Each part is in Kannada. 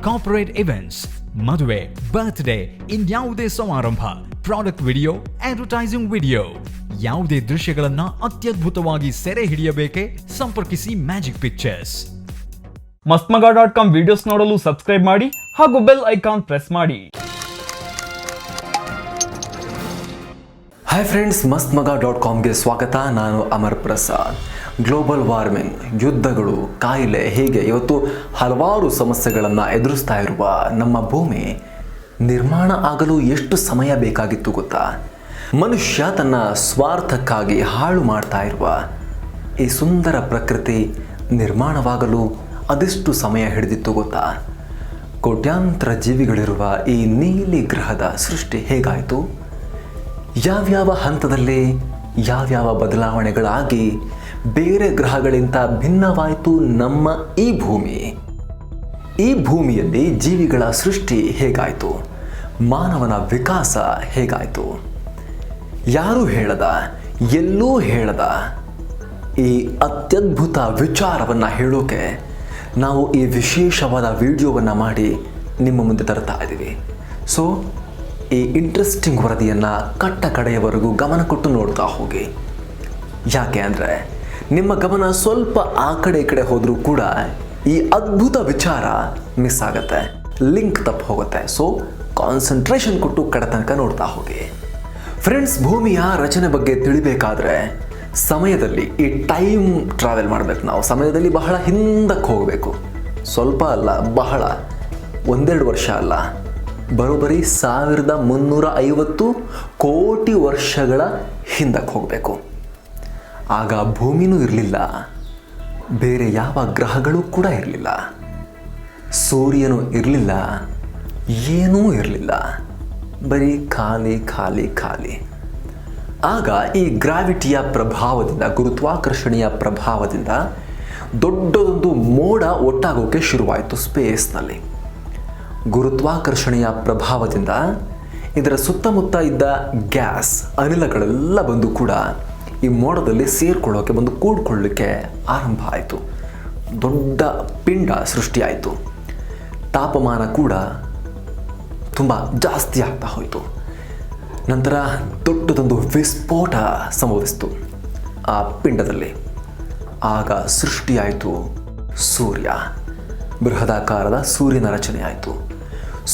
ಕಾರ್ಪೊರೇಟ್ ಇವೆಂಟ್ಸ್, ಮದುವೆ, ಬರ್ತ್ಡೇ, ಇನ್ಯಾವುದೇ ಸಮಾರಂಭ, ಪ್ರಾಡಕ್ಟ್ ವಿಡಿಯೋ, ಅಡ್ವರ್ಟೈಸಿಂಗ್ ವಿಡಿಯೋ, ಯಾವುದೇ ದೃಶ್ಯಗಳನ್ನ ಅತ್ಯದ್ಭುತವಾಗಿ ಸೆರೆ ಹಿಡಿಯಬೇಕೆ? ಸಂಪರ್ಕಿಸಿ ಮ್ಯಾಜಿಕ್ ಪಿಕ್ಚರ್ಸ್. mastmaga.com ವಿಡಿಯೋಸ್ ನೋಡಲು ಸಬ್ಸ್ಕ್ರೈಬ್ ಮಾಡಿ ಹಾಗೂ ಬೆಲ್ ಐಕಾನ್ ಪ್ರೆಸ್ ಮಾಡಿ. ಹಾಯ್ ಫ್ರೆಂಡ್ಸ್, mastmaga.comಗೆ ಸ್ವಾಗತ. ನಾನು ಅಮರ್ ಪ್ರಸಾದ್. ಗ್ಲೋಬಲ್ ವಾರ್ಮಿಂಗ್, ಯುದ್ಧಗಳು, ಕಾಯಿಲೆ, ಹೀಗೆ ಇವತ್ತು ಹಲವಾರು ಸಮಸ್ಯೆಗಳನ್ನು ಎದುರಿಸ್ತಾ ಇರುವ ನಮ್ಮ ಭೂಮಿ ನಿರ್ಮಾಣ ಆಗಲು ಎಷ್ಟು ಸಮಯ ಬೇಕಾಗಿತ್ತು ಗೊತ್ತಾ? ಮನುಷ್ಯ ತನ್ನ ಸ್ವಾರ್ಥಕ್ಕಾಗಿ ಹಾಳು ಮಾಡ್ತಾ ಇರುವ ಈ ಸುಂದರ ಪ್ರಕೃತಿ ನಿರ್ಮಾಣವಾಗಲು ಅದೆಷ್ಟು ಸಮಯ ಹಿಡಿದಿತ್ತು ಗೊತ್ತಾ? ಕೋಟ್ಯಾಂತರ ಜೀವಿಗಳಿರುವ ಈ ನೀಲಿ ಗ್ರಹದ ಸೃಷ್ಟಿ ಹೇಗಾಯಿತು? ಯಾವ್ಯಾವ ಹಂತದಲ್ಲಿ ಯಾವ್ಯಾವ ಬದಲಾವಣೆಗಳಾಗಿ ಬೇರೆ ಗ್ರಹಗಳಿಂದ ಭಿನ್ನವಾಯಿತು ನಮ್ಮ ಈ ಭೂಮಿ? ಈ ಭೂಮಿಯಲ್ಲಿ ಜೀವಿಗಳ ಸೃಷ್ಟಿ ಹೇಗಾಯಿತು? ಮಾನವನ ವಿಕಾಸ ಹೇಗಾಯಿತು? ಯಾರೂ ಹೇಳದ, ಎಲ್ಲೂ ಹೇಳದ ಈ ಅತ್ಯದ್ಭುತ ವಿಚಾರವನ್ನು ಹೇಳೋಕೆ ನಾವು ಈ ವಿಶೇಷವಾದ ವಿಡಿಯೋವನ್ನು ಮಾಡಿ ನಿಮ್ಮ ಮುಂದೆ ತರ್ತಾ ಇದ್ದೀವಿ. ಸೊ ಈ ಇಂಟ್ರೆಸ್ಟಿಂಗ್ ವರದಿಯನ್ನು ಕಟ್ಟ ಕಡೆಯವರೆಗೂ ಗಮನ ಕೊಟ್ಟು ನೋಡ್ತಾ ಹೋಗಿ. ಯಾಕೆ ಅಂದರೆ ನಿಮ್ಮ ಗಮನ ಸ್ವಲ್ಪ ಆ ಕಡೆ ಈ ಕಡೆ ಹೋದರೂ ಕೂಡ ಈ ಅದ್ಭುತ ವಿಚಾರ ಮಿಸ್ ಆಗುತ್ತೆ, ಲಿಂಕ್ ತಪ್ಪು ಹೋಗುತ್ತೆ. ಸೊ ಕಾನ್ಸಂಟ್ರೇಷನ್ ಕೊಟ್ಟು ಕಡೆ ತನಕ ನೋಡ್ತಾ ಹೋಗಿ. ಫ್ರೆಂಡ್ಸ್, ಭೂಮಿಯ ರಚನೆ ಬಗ್ಗೆ ತಿಳಿಬೇಕಾದ್ರೆ ಸಮಯದಲ್ಲಿ ಈ ಟೈಮ್ ಟ್ರಾವೆಲ್ ಮಾಡಬೇಕು. ನಾವು ಸಮಯದಲ್ಲಿ ಬಹಳ ಹಿಂದಕ್ಕೆ ಹೋಗಬೇಕು. ಸ್ವಲ್ಪ ಅಲ್ಲ, ಬಹಳ, ಒಂದೆರಡು ವರ್ಷ ಅಲ್ಲ, ಬರೋಬ್ಬರಿ 1350 ಕೋಟಿ ವರ್ಷಗಳ ಹಿಂದಕ್ಕೆ ಹೋಗಬೇಕು. ಆಗ ಭೂಮಿನೂ ಇರಲಿಲ್ಲ, ಬೇರೆ ಯಾವ ಗ್ರಹಗಳು ಕೂಡ ಇರಲಿಲ್ಲ, ಸೂರ್ಯನೂ ಇರಲಿಲ್ಲ, ಏನೂ ಇರಲಿಲ್ಲ, ಬರೀ ಖಾಲಿ ಖಾಲಿ ಖಾಲಿ. ಆಗ ಈ ಗ್ರಾವಿಟಿಯ ಪ್ರಭಾವದಿಂದ, ಗುರುತ್ವಾಕರ್ಷಣೆಯ ಪ್ರಭಾವದಿಂದ ದೊಡ್ಡದೊಂದು ಮೋಡ ಒಟ್ಟಾಗೋಕೆ ಶುರುವಾಯಿತು ಸ್ಪೇಸ್ನಲ್ಲಿ. ಗುರುತ್ವಾಕರ್ಷಣೆಯ ಪ್ರಭಾವದಿಂದ ಇದರ ಸುತ್ತಮುತ್ತ ಇದ್ದ ಗ್ಯಾಸ್, ಅನಿಲಗಳೆಲ್ಲ ಬಂದು ಕೂಡ ಈ ಮೋಡದಲ್ಲಿ ಸೇರ್ಕೊಳ್ಳೋಕೆ, ಬಂದು ಕೂಡ್ಕೊಳ್ಳಿಕ್ಕೆ ಆರಂಭ ಆಯಿತು. ದೊಡ್ಡ ಪಿಂಡ ಸೃಷ್ಟಿಯಾಯಿತು. ತಾಪಮಾನ ಕೂಡ ತುಂಬ ಜಾಸ್ತಿ ಆಗ್ತಾ ಹೋಯಿತು. ನಂತರ ದೊಡ್ಡದೊಂದು ವಿಸ್ಫೋಟ ಸಂಭವಿಸಿತು ಆ ಪಿಂಡದಲ್ಲಿ. ಆಗ ಸೃಷ್ಟಿಯಾಯಿತು ಸೂರ್ಯ. ಬೃಹದಾಕಾರದ ಸೂರ್ಯನ ರಚನೆ ಆಯಿತು.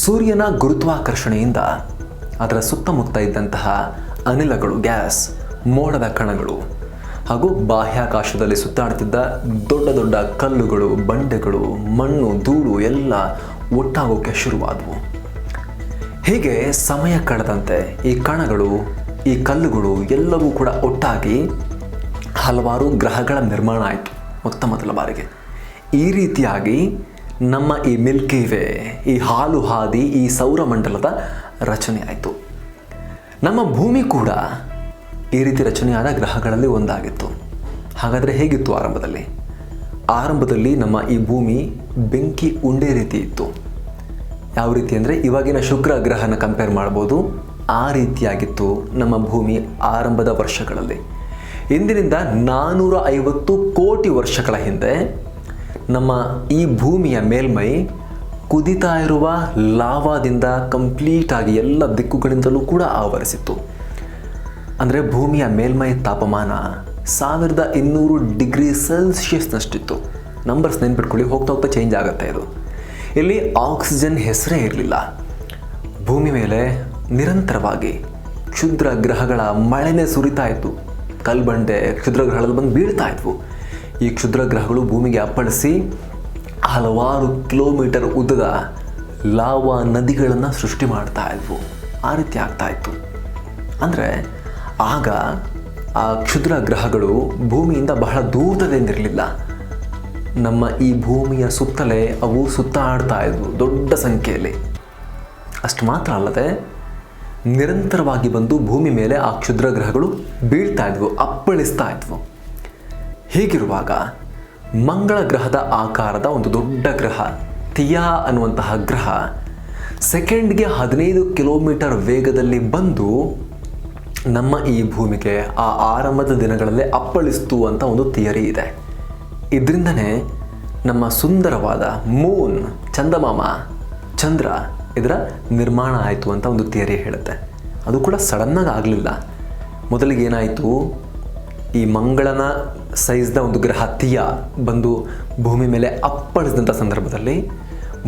ಸೂರ್ಯನ ಗುರುತ್ವಾಕರ್ಷಣೆಯಿಂದ ಅದರ ಸುತ್ತಮುತ್ತ ಇದ್ದಂತಹ ಅನಿಲಗಳು, ಗ್ಯಾಸ್, ಮೋಡದ ಕಣಗಳು ಹಾಗೂ ಬಾಹ್ಯಾಕಾಶದಲ್ಲಿ ಸುತ್ತಾಡ್ತಿದ್ದ ದೊಡ್ಡ ದೊಡ್ಡ ಕಲ್ಲುಗಳು, ಬಂಡೆಗಳು, ಮಣ್ಣು, ಧೂಳು ಎಲ್ಲ ಒಟ್ಟಾಗೋಕ್ಕೆ ಶುರುವಾದವು. ಹೀಗೆ ಸಮಯ ಕಳೆದಂತೆ ಈ ಕಣಗಳು, ಈ ಕಲ್ಲುಗಳು ಎಲ್ಲವೂ ಕೂಡ ಒಟ್ಟಾಗಿ ಹಲವಾರು ಗ್ರಹಗಳ ನಿರ್ಮಾಣ ಆಯಿತು ಮೊದಲ ಬಾರಿಗೆ. ಈ ರೀತಿಯಾಗಿ ನಮ್ಮ ಈ ಮಿಲ್ಕಿ ವೇ, ಈ ಹಾಲು ಹಾದಿ, ಈ ಸೌರಮಂಡಲದ ರಚನೆ ಆಯಿತು. ನಮ್ಮ ಭೂಮಿ ಕೂಡ ಈ ರೀತಿ ರಚನೆಯಾದ ಗ್ರಹಗಳಲ್ಲಿ ಒಂದಾಗಿತ್ತು. ಹಾಗಾದರೆ ಹೇಗಿತ್ತು ಆರಂಭದಲ್ಲಿ? ಆರಂಭದಲ್ಲಿ ನಮ್ಮ ಈ ಭೂಮಿ ಬೆಂಕಿ ಉಂಡೆ ರೀತಿ ಇತ್ತು. ಯಾವ ರೀತಿ ಅಂದರೆ ಇವಾಗಿನ ಶುಕ್ರ ಗ್ರಹನ ಕಂಪೇರ್ ಮಾಡ್ಬೋದು, ಆ ರೀತಿಯಾಗಿತ್ತು ನಮ್ಮ ಭೂಮಿ ಆರಂಭದ ವರ್ಷಗಳಲ್ಲಿ. ಇಂದಿನಿಂದ 450 ಕೋಟಿ ವರ್ಷಗಳ ಹಿಂದೆ ನಮ್ಮ ಈ ಭೂಮಿಯ ಮೇಲ್ಮೈ ಕುದಿತಾ ಇರುವ ಲಾವಾದಿಂದ ಕಂಪ್ಲೀಟಾಗಿ ಎಲ್ಲ ದಿಕ್ಕುಗಳಿಂದಲೂ ಕೂಡ ಆವರಿಸಿತ್ತು. ಅಂದರೆ ಭೂಮಿಯ ಮೇಲ್ಮೈ ತಾಪಮಾನ 1200 ಡಿಗ್ರಿ ಸೆಲ್ಸಿಯಸ್ನಷ್ಟಿತ್ತು. ನಂಬರ್ಸ್ ನೆನ್ಪಿಟ್ಕೊಳ್ಳಿ, ಹೋಗ್ತಾ ಹೋಗ್ತಾ ಚೇಂಜ್ ಆಗುತ್ತೆ ಇದು. ಇಲ್ಲಿ ಆಕ್ಸಿಜನ್ ಹೆಸರೇ ಇರಲಿಲ್ಲ. ಭೂಮಿ ಮೇಲೆ ನಿರಂತರವಾಗಿ ಕ್ಷುದ್ರ ಗ್ರಹಗಳ ಮಳೆನೇ ಸುರಿತಾ ಇತ್ತು. ಕಲ್ಬಂಡೆ ಕ್ಷುದ್ರ ಗ್ರಹಗಳಲ್ಲಿ ಬಂದು ಬೀಳ್ತಾ ಇದ್ವು. ಈ ಕ್ಷುದ್ರ ಗ್ರಹಗಳು ಭೂಮಿಗೆ ಅಪ್ಪಳಿಸಿ ಹಲವಾರು ಕಿಲೋಮೀಟರ್ ಉದ್ದದ ಲಾವಾ ನದಿಗಳನ್ನು ಸೃಷ್ಟಿ ಮಾಡ್ತಾ ಇದ್ವು. ಆ ರೀತಿ ಆಗ್ತಾ ಇತ್ತು. ಅಂದರೆ ಆಗ ಆ ಕ್ಷುದ್ರ ಗ್ರಹಗಳು ಭೂಮಿಯಿಂದ ಬಹಳ ದೂರದಲ್ಲಿರಲಿಲ್ಲ. ನಮ್ಮ ಈ ಭೂಮಿಯ ಸುತ್ತಲೇ ಅವು ಸುತ್ತಾಡ್ತಾ ಇದ್ವು ದೊಡ್ಡ ಸಂಖ್ಯೆಯಲ್ಲಿ. ಅಷ್ಟು ಮಾತ್ರ ಅಲ್ಲದೆ ನಿರಂತರವಾಗಿ ಬಂದು ಭೂಮಿ ಮೇಲೆ ಆ ಕ್ಷುದ್ರ ಗ್ರಹಗಳು ಬೀಳ್ತಾ ಇದ್ವು, ಅಪ್ಪಳಿಸ್ತಾ ಇದ್ವು. ಹೀಗಿರುವಾಗ ಮಂಗಳ ಗ್ರಹದ ಆಕಾರದ ಒಂದು ದೊಡ್ಡ ಗ್ರಹ ಥಿಯಾ ಅನ್ನುವಂತಹ ಗ್ರಹ ಸೆಕೆಂಡ್ಗೆ 15 ಕಿಲೋಮೀಟರ್ ವೇಗದಲ್ಲಿ ಬಂದು ನಮ್ಮ ಈ ಭೂಮಿಗೆ ಆ ಆರಂಭದ ದಿನಗಳಲ್ಲೇ ಅಪ್ಪಳಿಸ್ತು ಅಂತ ಒಂದು ಥಿಯರಿ ಇದೆ. ಇದರಿಂದನೇ ನಮ್ಮ ಸುಂದರವಾದ ಮೂನ್, ಚಂದಮಾಮ ಚಂದ್ರ ಇದರ ನಿರ್ಮಾಣ ಆಯಿತು ಅಂತ ಒಂದು ಥಿಯರಿ ಹೇಳುತ್ತೆ. ಅದು ಕೂಡ ಸಡನ್ನಾಗಿ ಆಗಲಿಲ್ಲ. ಮೊದಲಿಗೆ ಏನಾಯಿತು, ಈ ಮಂಗಳನ ಸೈಜ್ನ ಒಂದು ಗ್ರಹ ತಿಯ ಬಂದು ಭೂಮಿ ಮೇಲೆ ಅಪ್ಪಳಿಸಿದಂಥ ಸಂದರ್ಭದಲ್ಲಿ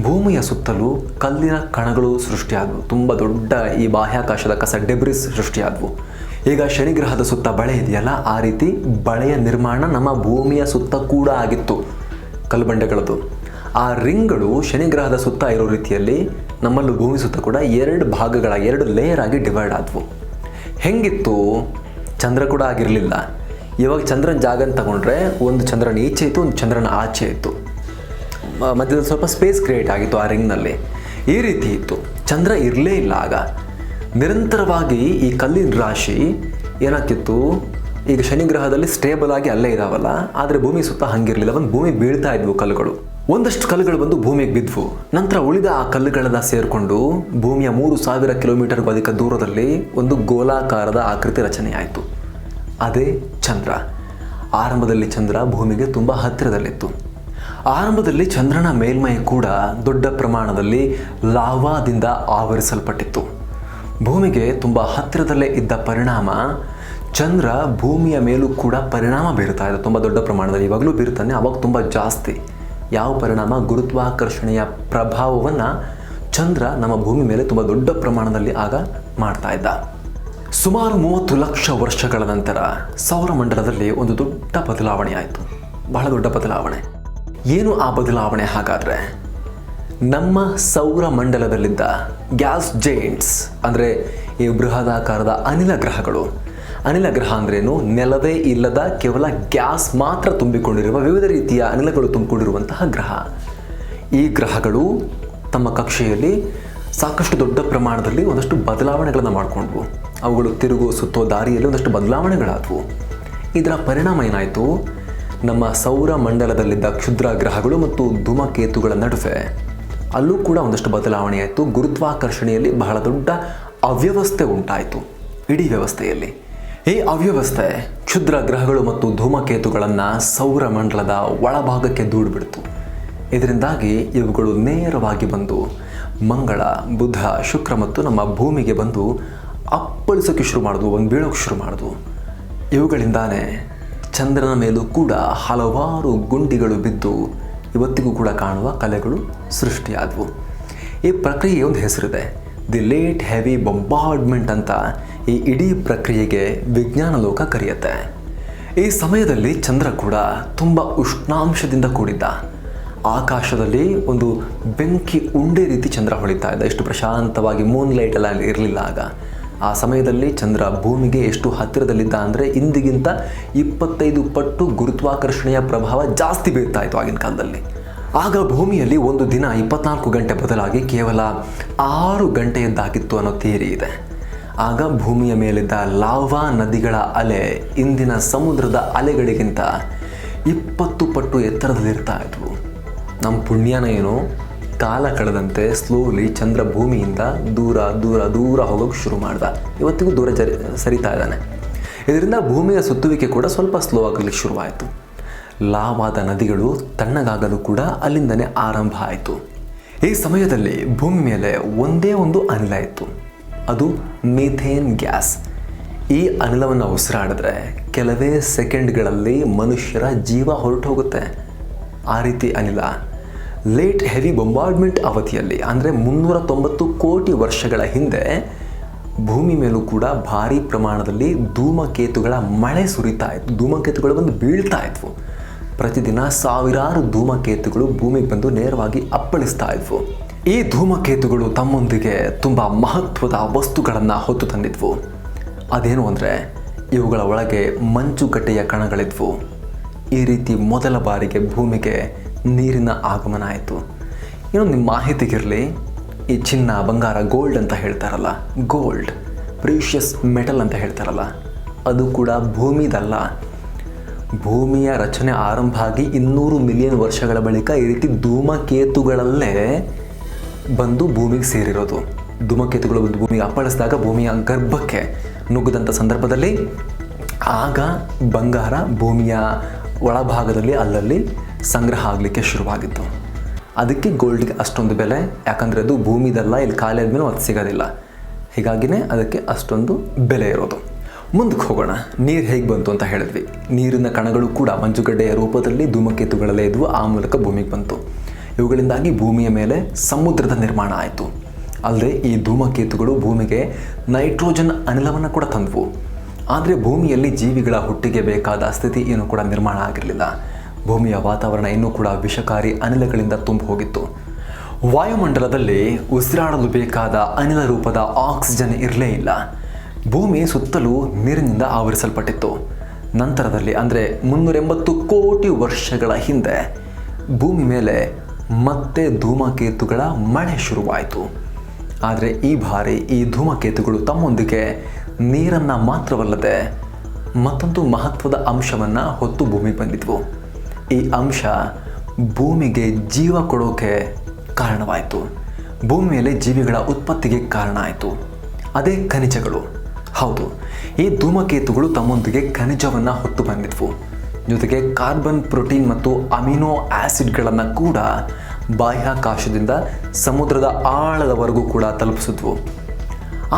ಭೂಮಿಯ ಸುತ್ತಲೂ ಕಲ್ಲಿನ ಕಣಗಳು ಸೃಷ್ಟಿಯಾದವು. ತುಂಬ ದೊಡ್ಡ ಈ ಬಾಹ್ಯಾಕಾಶದ ಕಸ ಡೆಬ್ರಿಸ್ ಸೃಷ್ಟಿಯಾದವು. ಈಗ ಶನಿಗ್ರಹದ ಸುತ್ತ ಬಳೆ ಇದೆಯಲ್ಲ, ಆ ರೀತಿ ಬಳೆಯ ನಿರ್ಮಾಣ ನಮ್ಮ ಭೂಮಿಯ ಸುತ್ತ ಕೂಡ ಆಗಿತ್ತು, ಕಲ್ಲುಬಂಡೆಗಳದ್ದು. ಆ ರಿಂಗ್ಗಳು ಶನಿಗ್ರಹದ ಸುತ್ತ ಇರೋ ರೀತಿಯಲ್ಲಿ ನಮ್ಮಲ್ಲೂ ಭೂಮಿ ಸುತ್ತ ಕೂಡ 2 ಭಾಗಗಳಾಗಿ 2 ಲೇಯರ್ ಆಗಿ ಡಿವೈಡ್ ಆದವು. ಹೆಂಗಿತ್ತು, ಚಂದ್ರ ಕೂಡ ಆಗಿರಲಿಲ್ಲ. ಇವಾಗ ಚಂದ್ರನ ಜಾಗನ ತಗೊಂಡ್ರೆ ಒಂದು ಚಂದ್ರನ ಈಚೆ ಇತ್ತು, ಒಂದು ಚಂದ್ರನ ಆಚೆ ಇತ್ತು. ಮಧ್ಯದಲ್ಲಿ ಸ್ವಲ್ಪ ಸ್ಪೇಸ್ ಕ್ರಿಯೇಟ್ ಆಗಿತ್ತು ಆ ರಿಂಗ್ನಲ್ಲಿ. ಈ ರೀತಿ ಇತ್ತು. ಚಂದ್ರ ಇರಲೇ ಇಲ್ಲ ಆಗ. ನಿರಂತರವಾಗಿ ಈ ಕಲ್ಲಿನ ರಾಶಿ ಏನಾಗ್ತಿತ್ತು, ಈಗ ಶನಿಗ್ರಹದಲ್ಲಿ ಸ್ಟೇಬಲ್ ಆಗಿ ಅಲ್ಲೇ ಇದಾವಲ್ಲ, ಆದರೆ ಭೂಮಿ ಸುತ್ತ ಹಂಗಿರಲಿಲ್ಲ. ಒಂದು ಭೂಮಿ ಬೀಳ್ತಾ ಇದ್ವು ಕಲ್ಲುಗಳು. ಒಂದಷ್ಟು ಕಲ್ಲುಗಳು ಬಂದು ಭೂಮಿಗೆ ಬಿದ್ವು. ನಂತರ ಉಳಿದ ಆ ಕಲ್ಲುಗಳೆಲ್ಲ ಸೇರಿಕೊಂಡು ಭೂಮಿಯ 3000 ಕಿಲೋಮೀಟರ್ಗೂ ಅಧಿಕ ದೂರದಲ್ಲಿ ಒಂದು ಗೋಲಾಕಾರದ ಆಕೃತಿ ರಚನೆ ಆಯಿತು. ಅದೇ ಚಂದ್ರ. ಆರಂಭದಲ್ಲಿ ಚಂದ್ರ ಭೂಮಿಗೆ ತುಂಬ ಹತ್ತಿರದಲ್ಲಿತ್ತು. ಆರಂಭದಲ್ಲಿ ಚಂದ್ರನ ಮೇಲ್ಮೈ ಕೂಡ ದೊಡ್ಡ ಪ್ರಮಾಣದಲ್ಲಿ ಲಾವಾದಿಂದ ಆವರಿಸಲ್ಪಟ್ಟಿತ್ತು. ಭೂಮಿಗೆ ತುಂಬ ಹತ್ತಿರದಲ್ಲೇ ಇದ್ದ ಪರಿಣಾಮ ಚಂದ್ರ ಭೂಮಿಯ ಮೇಲೂ ಕೂಡ ಪರಿಣಾಮ ಬೀರ್ತಾ ಇದೆ ತುಂಬ ದೊಡ್ಡ ಪ್ರಮಾಣದಲ್ಲಿ. ಇವಾಗಲೂ ಬೀರ್ತಾನೆ, ಅವಾಗ ತುಂಬ ಜಾಸ್ತಿ. ಯಾವ ಪರಿಣಾಮ? ಗುರುತ್ವಾಕರ್ಷಣೆಯ ಪ್ರಭಾವವನ್ನು ಚಂದ್ರ ನಮ್ಮ ಭೂಮಿ ಮೇಲೆ ತುಂಬ ದೊಡ್ಡ ಪ್ರಮಾಣದಲ್ಲಿ ಆಗ ಮಾಡ್ತಾ ಇದ್ದ. ಸುಮಾರು 30 ಲಕ್ಷ ವರ್ಷಗಳ ನಂತರ ಸೌರಮಂಡಲದಲ್ಲಿ ಒಂದು ದೊಡ್ಡ ಬದಲಾವಣೆ ಆಯಿತು. ಬಹಳ ದೊಡ್ಡ ಬದಲಾವಣೆ. ಏನು ಆ ಬದಲಾವಣೆ ಹಾಗಾದರೆ? ನಮ್ಮ ಸೌರಮಂಡಲದಲ್ಲಿದ್ದ ಗ್ಯಾಸ್ ಜೈಂಟ್ಸ್ ಅಂದರೆ ಈ ಬೃಹದಾಕಾರದ ಅನಿಲ ಗ್ರಹಗಳು. ಅನಿಲ ಗ್ರಹ ಅಂದ್ರೇನು? ನೆಲವೇ ಇಲ್ಲದ ಕೇವಲ ಗ್ಯಾಸ್ ಮಾತ್ರ ತುಂಬಿಕೊಂಡಿರುವ ವಿವಿಧ ರೀತಿಯ ಅನಿಲಗಳು ತುಂಬಿಕೊಂಡಿರುವಂತಹ ಗ್ರಹ. ಈ ಗ್ರಹಗಳು ತಮ್ಮ ಕಕ್ಷೆಯಲ್ಲಿ ಸಾಕಷ್ಟು ದೊಡ್ಡ ಪ್ರಮಾಣದಲ್ಲಿ ಒಂದಷ್ಟು ಬದಲಾವಣೆಗಳನ್ನು ಮಾಡಿಕೊಂಡ್ವು. ಅವುಗಳು ತಿರುಗೋ ಸುತ್ತೋ ದಾರಿಯಲ್ಲಿ ಒಂದಷ್ಟು ಬದಲಾವಣೆಗಳಾದವು. ಇದರ ಪರಿಣಾಮ ಏನಾಯಿತು? ನಮ್ಮ ಸೌರಮಂಡಲದಲ್ಲಿದ್ದ ಕ್ಷುದ್ರ ಗ್ರಹಗಳು ಮತ್ತು ಧೂಮಕೇತುಗಳ ನಡುವೆ ಅಲ್ಲೂ ಕೂಡ ಒಂದಷ್ಟು ಬದಲಾವಣೆ ಆಯಿತು. ಗುರುತ್ವಾಕರ್ಷಣೆಯಲ್ಲಿ ಬಹಳ ದೊಡ್ಡ ಅವ್ಯವಸ್ಥೆ ಉಂಟಾಯಿತು ಇಡೀ ವ್ಯವಸ್ಥೆಯಲ್ಲಿ. ಈ ಅವ್ಯವಸ್ಥೆ ಕ್ಷುದ್ರ ಗ್ರಹಗಳು ಮತ್ತು ಧೂಮಕೇತುಗಳನ್ನು ಸೌರಮಂಡಲದ ಒಳಭಾಗಕ್ಕೆ ದೂಡಿಬಿಡ್ತು. ಇದರಿಂದಾಗಿ ಇವುಗಳು ನೇರವಾಗಿ ಬಂದು ಮಂಗಳ, ಬುಧ, ಶುಕ್ರ ಮತ್ತು ನಮ್ಮ ಭೂಮಿಗೆ ಬಂದು ಅಪ್ಪಳಿಸೋಕ್ಕೆ ಶುರು ಮಾಡಿದ್ವು, ಒಂದು ಬೀಳೋಕ್ಕೆ ಶುರು ಮಾಡಿದ್ವು. ಇವುಗಳಿಂದಾನೇ ಚಂದ್ರನ ಮೇಲೂ ಕೂಡ ಹಲವಾರು ಗುಂಡಿಗಳು ಬಿದ್ದು ಇವತ್ತಿಗೂ ಕೂಡ ಕಾಣುವ ಕಲೆಗಳು ಸೃಷ್ಟಿಯಾದವು. ಈ ಪ್ರಕ್ರಿಯೆಗೆ ಒಂದು ಹೆಸರಿದೆ, ದಿ ಲೇಟ್ ಹೆವಿ ಬೊಂಬಾರ್ಡ್ಮೆಂಟ್ ಅಂತ. ಈ ಇಡೀ ಪ್ರಕ್ರಿಯೆಗೆ ವಿಜ್ಞಾನ ಲೋಕ ಕರೆಯುತ್ತೆ. ಈ ಸಮಯದಲ್ಲಿ ಚಂದ್ರ ಕೂಡ ತುಂಬ ಉಷ್ಣಾಂಶದಿಂದ ಕೂಡಿದ್ದ. ಆಕಾಶದಲ್ಲಿ ಒಂದು ಬೆಂಕಿ ಉಂಡೆ ರೀತಿ ಚಂದ್ರ ಹೊಳಿತಾ ಇದ್ದ. ಎಷ್ಟು ಪ್ರಶಾಂತವಾಗಿ, ಮೂನ್ ಲೈಟ್ ಎಲ್ಲ ಇರಲಿಲ್ಲ ಆಗ. ಆ ಸಮಯದಲ್ಲಿ ಚಂದ್ರ ಭೂಮಿಗೆ ಎಷ್ಟು ಹತ್ತಿರದಲ್ಲಿದ್ದ ಅಂದರೆ ಇಂದಿಗಿಂತ 25 ಪಟ್ಟು ಗುರುತ್ವಾಕರ್ಷಣೆಯ ಪ್ರಭಾವ ಜಾಸ್ತಿ ಬೀರ್ತಾ ಇತ್ತು ಆಗಿನ ಕಾಲದಲ್ಲಿ. ಆಗ ಭೂಮಿಯಲ್ಲಿ ಒಂದು ದಿನ 24 ಗಂಟೆ ಬದಲಾಗಿ ಕೇವಲ 6 ಗಂಟೆಯದ್ದಾಗಿತ್ತು ಅನ್ನೋ ಥಿಯರಿ ಇದೆ. ಆಗ ಭೂಮಿಯ ಮೇಲಿದ್ದ ಲಾವಾ ನದಿಗಳ ಅಲೆ ಇಂದಿನ ಸಮುದ್ರದ ಅಲೆಗಳಿಗಿಂತ 20 ಪಟ್ಟು ಎತ್ತರದಲ್ಲಿರ್ತಾ ಇದ್ವು. ನಮ್ಮ ಪುಣ್ಯನ ಏನೋ, ಕಾಲ ಕಳೆದಂತೆ ಸ್ಲೋಲಿ ಚಂದ್ರ ಭೂಮಿಯಿಂದ ದೂರ ದೂರ ದೂರ ಹೋಗೋಕ್ಕೆ ಶುರು ಮಾಡ್ದ. ಇವತ್ತಿಗೂ ದೂರ ಸರಿತಾ ಇದ್ದಾನೆ. ಇದರಿಂದ ಭೂಮಿಯ ಸುತ್ತುವಿಕೆ ಕೂಡ ಸ್ವಲ್ಪ ಸ್ಲೋ ಆಗಲಿಕ್ಕೆ ಶುರುವಾಯಿತು. ಲಾವಾದ ನದಿಗಳು ತಣ್ಣಗಾಗಲು ಕೂಡ ಅಲ್ಲಿಂದನೇ ಆರಂಭ ಆಯಿತು. ಈ ಸಮಯದಲ್ಲಿ ಭೂಮಿ ಮೇಲೆ ಒಂದೇ ಒಂದು ಅನಿಲ ಇತ್ತು, ಅದು ಮೀಥೇನ್ ಗ್ಯಾಸ್. ಈ ಅನಿಲವನ್ನು ಉಸಿರಾಡಿದ್ರೆ ಕೆಲವೇ ಸೆಕೆಂಡ್ಗಳಲ್ಲಿ ಮನುಷ್ಯರ ಜೀವ ಹೊರಟು ಹೋಗುತ್ತೆ. ಆ ರೀತಿ ಅನಿಲ ಲೇಟ್ ಹೆವಿ ಬೊಂಬಾರ್ಡ್ಮೆಂಟ್ ಅವಧಿಯಲ್ಲಿ ಅಂದರೆ 390 ಕೋಟಿ ವರ್ಷಗಳ ಹಿಂದೆ ಭೂಮಿ ಮೇಲೂ ಕೂಡ ಭಾರಿ ಪ್ರಮಾಣದಲ್ಲಿ ಧೂಮಕೇತುಗಳ ಮಳೆ ಸುರಿತಾ ಇತ್ತು. ಧೂಮಕೇತುಗಳು ಬಂದು ಬೀಳ್ತಾ ಇದ್ವು. ಪ್ರತಿದಿನ ಸಾವಿರಾರು ಧೂಮಕೇತುಗಳು ಭೂಮಿಗೆ ಬಂದು ನೇರವಾಗಿ ಅಪ್ಪಳಿಸ್ತಾ ಇದ್ವು. ಈ ಧೂಮಕೇತುಗಳು ತಮ್ಮೊಂದಿಗೆ ತುಂಬ ಮಹತ್ವದ ವಸ್ತುಗಳನ್ನು ಹೊತ್ತು ತಂದಿದ್ವು. ಅದೇನು ಅಂದರೆ ಇವುಗಳ ಒಳಗೆ ಮಂಜುಗಡ್ಡೆಯ ಕಣಗಳಿದ್ವು. ಈ ರೀತಿ ಮೊದಲ ಬಾರಿಗೆ ಭೂಮಿಗೆ ನೀರಿನ ಆಗಮನ ಆಯಿತು. ಏನೋ ನಿಮ್ಮ ಮಾಹಿತಿಗಿರಲಿ, ಈ ಚಿನ್ನ, ಬಂಗಾರ, ಗೋಲ್ಡ್ ಅಂತ ಹೇಳ್ತಾರಲ್ಲ, ಗೋಲ್ಡ್ ಪ್ರೀಷಿಯಸ್ ಮೆಟಲ್ ಅಂತ ಹೇಳ್ತಾರಲ್ಲ, ಅದು ಕೂಡ ಭೂಮಿದಲ್ಲ. ಭೂಮಿಯ ರಚನೆ ಆರಂಭ ಆಗಿ 200 ಮಿಲಿಯನ್ ವರ್ಷಗಳ ಬಳಿಕ ಈ ರೀತಿ ಧೂಮಕೇತುಗಳಲ್ಲೇ ಬಂದು ಭೂಮಿಗೆ ಸೇರಿರೋದು. ಧೂಮಕೇತುಗಳು ಬಂದು ಭೂಮಿಗೆ ಅಪ್ಪಳಿಸಿದಾಗ ಭೂಮಿಯ ಗರ್ಭಕ್ಕೆ ನುಗ್ಗದಂಥ ಸಂದರ್ಭದಲ್ಲಿ ಆಗ ಬಂಗಾರ ಭೂಮಿಯ ಒಳಭಾಗದಲ್ಲಿ ಅಲ್ಲಲ್ಲಿ ಸಂಗ್ರಹ ಆಗಲಿಕ್ಕೆ ಶುರುವಾಗಿತ್ತು. ಅದಕ್ಕೆ ಗೋಲ್ಡ್ಗೆ ಅಷ್ಟೊಂದು ಬೆಲೆ, ಯಾಕಂದರೆ ಅದು ಭೂಮಿದಲ್ಲ, ಇಲ್ಲಿ ಖಾಲಿ ಆದಮೇಲೆ ಅದು ಸಿಗೋದಿಲ್ಲ. ಹೀಗಾಗಿಯೇ ಅದಕ್ಕೆ ಅಷ್ಟೊಂದು ಬೆಲೆ ಇರೋದು. ಮುಂದಕ್ಕೆ ಹೋಗೋಣ. ನೀರು ಹೇಗೆ ಬಂತು ಅಂತ ಹೇಳಿದ್ವಿ. ನೀರಿನ ಕಣಗಳು ಕೂಡ ಮಂಜುಗಡ್ಡೆಯ ರೂಪದಲ್ಲಿ ಧೂಮಕೇತುಗಳಲ್ಲೇ ಇದ್ವು, ಆ ಮೂಲಕ ಭೂಮಿಗೆ ಬಂತು. ಇವುಗಳಿಂದಾಗಿ ಭೂಮಿಯ ಮೇಲೆ ಸಮುದ್ರದ ನಿರ್ಮಾಣ ಆಯಿತು. ಅಲ್ಲದೆ ಈ ಧೂಮಕೇತುಗಳು ಭೂಮಿಗೆ ನೈಟ್ರೋಜನ್ ಅನಿಲವನ್ನು ಕೂಡ ತಂದವು. ಆದರೆ ಭೂಮಿಯಲ್ಲಿ ಜೀವಿಗಳ ಹುಟ್ಟಿಗೆ ಬೇಕಾದ ಸ್ಥಿತಿ ಏನೂ ಕೂಡ ನಿರ್ಮಾಣ ಆಗಿರಲಿಲ್ಲ. ಭೂಮಿಯ ವಾತಾವರಣ ಇನ್ನೂ ಕೂಡ ವಿಷಕಾರಿ ಅನಿಲಗಳಿಂದ ತುಂಬಿ ಹೋಗಿತ್ತು. ವಾಯುಮಂಡಲದಲ್ಲಿ ಉಸಿರಾಡಲು ಬೇಕಾದ ಅನಿಲ ರೂಪದ ಆಕ್ಸಿಜನ್ ಇರಲೇ ಇಲ್ಲ. ಭೂಮಿ ಸುತ್ತಲೂ ನೀರಿನಿಂದ ಆವರಿಸಲ್ಪಟ್ಟಿತ್ತು. ನಂತರದಲ್ಲಿ ಅಂದರೆ 380 ಕೋಟಿ ವರ್ಷಗಳ ಹಿಂದೆ ಭೂಮಿ ಮೇಲೆ ಮತ್ತೆ ಧೂಮಕೇತುಗಳ ಮಳೆ ಶುರುವಾಯಿತು. ಆದರೆ ಈ ಬಾರಿ ಈ ಧೂಮಕೇತುಗಳು ತಮ್ಮೊಂದಿಗೆ ನೀರನ್ನು ಮಾತ್ರವಲ್ಲದೆ ಮತ್ತೊಂದು ಮಹತ್ವದ ಅಂಶವನ್ನು ಹೊತ್ತು ಭೂಮಿಗೆ ಬಂದಿದ್ವು. ಈ ಅಂಶ ಭೂಮಿಗೆ ಜೀವ ಕೊಡೋಕೆ ಕಾರಣವಾಯಿತು. ಭೂಮಿ ಮೇಲೆ ಜೀವಿಗಳ ಉತ್ಪತ್ತಿಗೆ ಕಾರಣ ಆಯಿತು. ಅದೇ ಖನಿಜಗಳು. ಹೌದು, ಈ ಧೂಮಕೇತುಗಳು ತಮ್ಮೊಂದಿಗೆ ಖನಿಜವನ್ನು ಹೊತ್ತು ಬಂದಿದ್ವು. ಜೊತೆಗೆ ಕಾರ್ಬನ್, ಪ್ರೋಟೀನ್ ಮತ್ತು ಅಮಿನೋ ಆ್ಯಸಿಡ್ಗಳನ್ನು ಕೂಡ ಬಾಹ್ಯಾಕಾಶದಿಂದ ಸಮುದ್ರದ ಆಳದವರೆಗೂ ಕೂಡ ತಲುಪಿಸಿದ್ವು.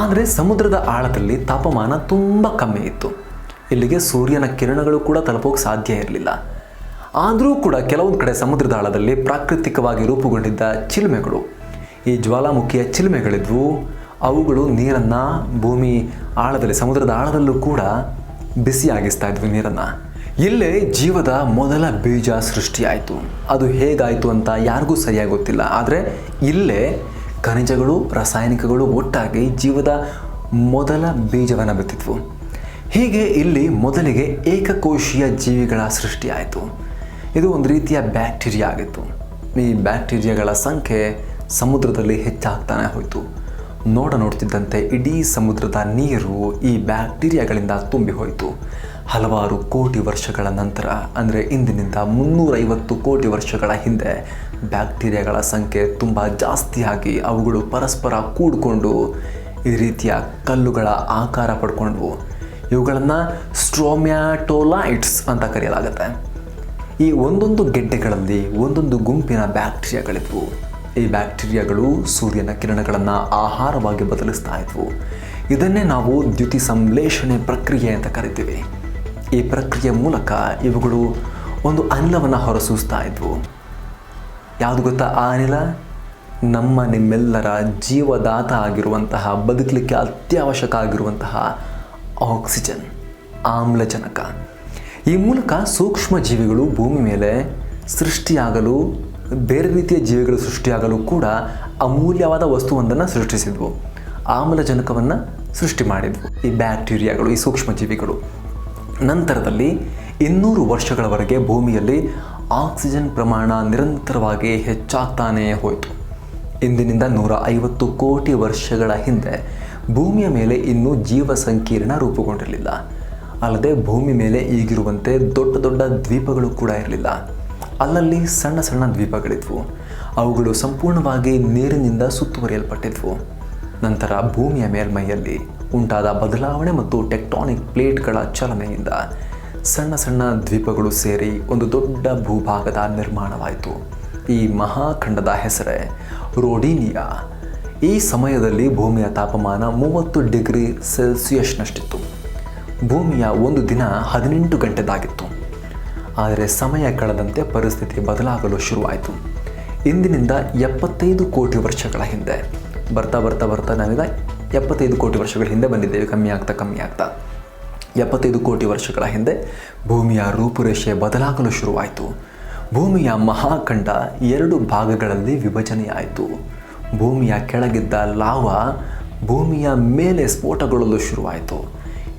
ಆದರೆ ಸಮುದ್ರದ ಆಳದಲ್ಲಿ ತಾಪಮಾನ ತುಂಬ ಕಮ್ಮಿ ಇತ್ತು. ಇಲ್ಲಿಗೆ ಸೂರ್ಯನ ಕಿರಣಗಳು ಕೂಡ ತಲುಪೋಕೆ ಸಾಧ್ಯ ಇರಲಿಲ್ಲ. ಆದರೂ ಕೂಡ ಕೆಲವೊಂದು ಕಡೆ ಸಮುದ್ರದ ಆಳದಲ್ಲಿ ಪ್ರಾಕೃತಿಕವಾಗಿ ರೂಪುಗೊಂಡಿದ್ದ ಚಿಲುಮೆಗಳು, ಈ ಜ್ವಾಲಾಮುಖಿಯ ಚಿಲುಮೆಗಳಿದ್ವು. ಅವುಗಳು ನೀರನ್ನು ಭೂಮಿ ಆಳದಲ್ಲಿ, ಸಮುದ್ರದ ಆಳದಲ್ಲೂ ಕೂಡ ಬಿಸಿಯಾಗಿಸ್ತಾ ಇದ್ವು ನೀರನ್ನು. ಇಲ್ಲೇ ಜೀವದ ಮೊದಲ ಬೀಜ ಸೃಷ್ಟಿಯಾಯಿತು. ಅದು ಹೇಗಾಯಿತು ಅಂತ ಯಾರಿಗೂ ಸರಿಯಾಗಿ ಗೊತ್ತಿಲ್ಲ. ಆದರೆ ಇಲ್ಲೇ ಖನಿಜಗಳು, ರಾಸಾಯನಿಕಗಳು ಒಟ್ಟಾಗಿ ಜೀವದ ಮೊದಲ ಬೀಜವನ್ನು ಬಿತ್ತಿದ್ವು. ಹೀಗೆ ಇಲ್ಲಿ ಮೊದಲಿಗೆ ಏಕಕೋಶೀಯ ಜೀವಿಗಳ ಸೃಷ್ಟಿಯಾಯಿತು. ಇದು ಒಂದು ರೀತಿಯ ಬ್ಯಾಕ್ಟೀರಿಯಾ ಆಗಿತ್ತು. ಈ ಬ್ಯಾಕ್ಟೀರಿಯಾಗಳ ಸಂಖ್ಯೆ ಸಮುದ್ರದಲ್ಲಿ ಹೆಚ್ಚಾಗ್ತಾನೆ ಹೋಯಿತು. ನೋಡ್ತಿದ್ದಂತೆ ಇಡೀ ಸಮುದ್ರದ ನೀರು ಈ ಬ್ಯಾಕ್ಟೀರಿಯಾಗಳಿಂದ ತುಂಬಿ ಹೋಯಿತು. ಹಲವಾರು ಕೋಟಿ ವರ್ಷಗಳ ನಂತರ, ಅಂದರೆ ಇಂದಿನಿಂದ 350 ಕೋಟಿ ವರ್ಷಗಳ ಹಿಂದೆ ಬ್ಯಾಕ್ಟೀರಿಯಾಗಳ ಸಂಖ್ಯೆ ತುಂಬ ಜಾಸ್ತಿಯಾಗಿ ಅವುಗಳು ಪರಸ್ಪರ ಕೂಡಿಕೊಂಡು ಈ ರೀತಿಯ ಕಲ್ಲುಗಳ ಆಕಾರ ಪಡ್ಕೊಂಡ್ವು. ಇವುಗಳನ್ನು ಸ್ಟ್ರೋಮ್ಯಾಟೋಲೈಟ್ಸ್ ಅಂತ ಕರೆಯಲಾಗುತ್ತೆ. ಈ ಒಂದೊಂದು ಗೆಡ್ಡೆಗಳಲ್ಲಿ ಒಂದೊಂದು ಗುಂಪಿನ ಬ್ಯಾಕ್ಟೀರಿಯಾಗಳಿದ್ವು. ಈ ಬ್ಯಾಕ್ಟೀರಿಯಾಗಳು ಸೂರ್ಯನ ಕಿರಣಗಳನ್ನು ಆಹಾರವಾಗಿ ಬದಲಿಸ್ತಾ ಇದ್ವು. ಇದನ್ನೇ ನಾವು ದ್ಯುತಿ ಸಂಶ್ಲೇಷಣೆ ಪ್ರಕ್ರಿಯೆ ಅಂತ ಕರಿತೀವಿ. ಈ ಪ್ರಕ್ರಿಯೆ ಮೂಲಕ ಇವುಗಳು ಒಂದು ಅನಿಲವನ್ನು ಹೊರಸೂಸ್ತಾ ಇದ್ವು. ಯಾವುದು ಗೊತ್ತಾ ಆ ಅನಿಲ? ನಿಮ್ಮೆಲ್ಲರ ಜೀವದಾತ ಆಗಿರುವಂತಹ, ಬದುಕಲಿಕ್ಕೆ ಅತ್ಯವಶ್ಯಕ ಆಗಿರುವಂತಹ ಆಕ್ಸಿಜನ್, ಆಮ್ಲಜನಕ. ಈ ಮೂಲಕ ಸೂಕ್ಷ್ಮ ಜೀವಿಗಳು ಭೂಮಿ ಮೇಲೆ ಸೃಷ್ಟಿಯಾಗಲು, ಬೇರೆ ರೀತಿಯ ಜೀವಿಗಳು ಸೃಷ್ಟಿಯಾಗಲು ಕೂಡ ಅಮೂಲ್ಯವಾದ ವಸ್ತುವೊಂದನ್ನು ಸೃಷ್ಟಿಸಿದ್ವು. ಆಮ್ಲಜನಕವನ್ನು ಸೃಷ್ಟಿ ಮಾಡಿದ್ವು ಈ ಬ್ಯಾಕ್ಟೀರಿಯಾಗಳು, ಈ ಸೂಕ್ಷ್ಮ ಜೀವಿಗಳು. ನಂತರದಲ್ಲಿ 200 ವರ್ಷಗಳವರೆಗೆ ಭೂಮಿಯಲ್ಲಿ ಆಕ್ಸಿಜನ್ ಪ್ರಮಾಣ ನಿರಂತರವಾಗಿ ಹೆಚ್ಚಾಗ್ತಾನೇ ಹೋಯಿತು. ಇಂದಿನಿಂದ 150 ಕೋಟಿ ವರ್ಷಗಳ ಹಿಂದೆ ಭೂಮಿಯ ಮೇಲೆ ಇನ್ನೂ ಜೀವ ಸಂಕೀರ್ಣ ರೂಪುಗೊಂಡಿರಲಿಲ್ಲ. ಅಲ್ಲದೆ ಭೂಮಿ ಮೇಲೆ ಈಗಿರುವಂತೆ ದೊಡ್ಡ ದೊಡ್ಡ ದ್ವೀಪಗಳು ಕೂಡ ಇರಲಿಲ್ಲ. ಅಲ್ಲಲ್ಲಿ ಸಣ್ಣ ಸಣ್ಣ ದ್ವೀಪಗಳಿದ್ವು. ಅವುಗಳು ಸಂಪೂರ್ಣವಾಗಿ ನೀರಿನಿಂದ ಸುತ್ತುವರಿಯಲ್ಪಟ್ಟಿದ್ವು. ನಂತರ ಭೂಮಿಯ ಮೇಲ್ಮೈಯಲ್ಲಿ ಉಂಟಾದ ಬದಲಾವಣೆ ಮತ್ತು ಟೆಕ್ಟಾನಿಕ್ ಪ್ಲೇಟ್ಗಳ ಚಲನೆಯಿಂದ ಸಣ್ಣ ಸಣ್ಣ ದ್ವೀಪಗಳು ಸೇರಿ ಒಂದು ದೊಡ್ಡ ಭೂಭಾಗದ ನಿರ್ಮಾಣವಾಯಿತು. ಈ ಮಹಾಖಂಡದ ಹೆಸರೇ ರೋಡಿನಿಯಾ. ಈ ಸಮಯದಲ್ಲಿ ಭೂಮಿಯ ತಾಪಮಾನ 30 ಡಿಗ್ರಿ ಸೆಲ್ಸಿಯಸ್ನಷ್ಟಿತ್ತು. ಭೂಮಿಯ ಒಂದು ದಿನ 18 ಗಂಟೆದಾಗಿತ್ತು. ಆದರೆ ಸಮಯ ಕಳೆದಂತೆ ಪರಿಸ್ಥಿತಿ ಬದಲಾಗಲು ಶುರುವಾಯಿತು. ಇಂದಿನಿಂದ 75 ಕೋಟಿ ವರ್ಷಗಳ ಹಿಂದೆ ಬರ್ತಾ ನಾವೀಗ 75 ಕೋಟಿ ವರ್ಷಗಳ ಹಿಂದೆ ಬಂದಿದ್ದೇವೆ. ಕಮ್ಮಿ ಆಗ್ತಾ 75 ಕೋಟಿ ವರ್ಷಗಳ ಹಿಂದೆ ಭೂಮಿಯ ರೂಪುರೇಷೆ ಬದಲಾಗಲು ಶುರುವಾಯಿತು. ಭೂಮಿಯ ಮಹಾಖಂಡ 2 ಭಾಗಗಳಲ್ಲಿ ವಿಭಜನೆಯಾಯಿತು. ಭೂಮಿಯ ಕೆಳಗಿದ್ದ ಲಾವಾ ಭೂಮಿಯ ಮೇಲೆ ಸ್ಫೋಟಗೊಳ್ಳಲು ಶುರುವಾಯಿತು.